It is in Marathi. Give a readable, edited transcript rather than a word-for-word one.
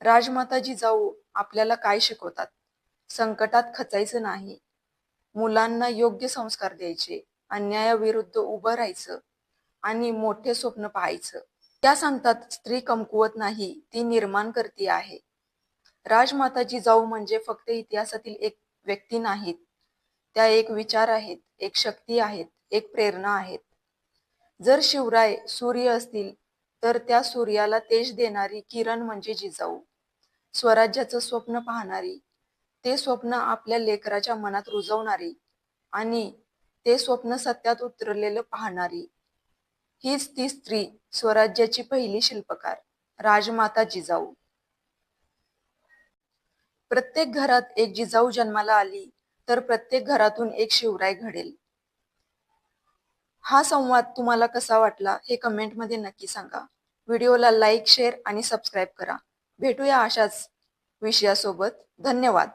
राजमाता जिजाऊ आपल्याला काय शिकवतात? संकटात खचायचं नाही, मुलांना योग्य संस्कार द्यायचे, अन्यायाविरुद्ध उभं राहायचं आणि मोठे स्वप्न पाहायचं. त्या सांगतात स्त्री कमकुवत नाही, ती निर्माण करती आहे. राजमाता जिजाऊ म्हणजे फक्त इतिहासातील एक व्यक्ती नाहीत, त्या एक विचार आहेत, एक शक्ती आहेत, एक प्रेरणा आहेत. जर शिवराय सूर्य असतील तर त्या सूर्याला तेज देणारी किरण म्हणजे जिजाऊ. स्वराज्याचं स्वप्न पाहणारी, ते स्वप्न आपल्या लेकराच्या मनात रुजवणारी आणि ते स्वप्न सत्यात उतरलेलं पाहणारी, हीच ती स्त्री, स्वराज्याची पहिली शिल्पकार, राजमाता जिजाऊ. प्रत्येक घरात एक जिजाऊ जन्माला आली तर प्रत्येक घरातून एक शिवराय घडेल. हा संवाद तुम्हाला कसा वाटला हे कमेंटमध्ये नक्की सांगा. व्हिडिओला लाईक, शेअर आणि सबस्क्राईब करा. भेटूया अशाच विषयासोबत. धन्यवाद.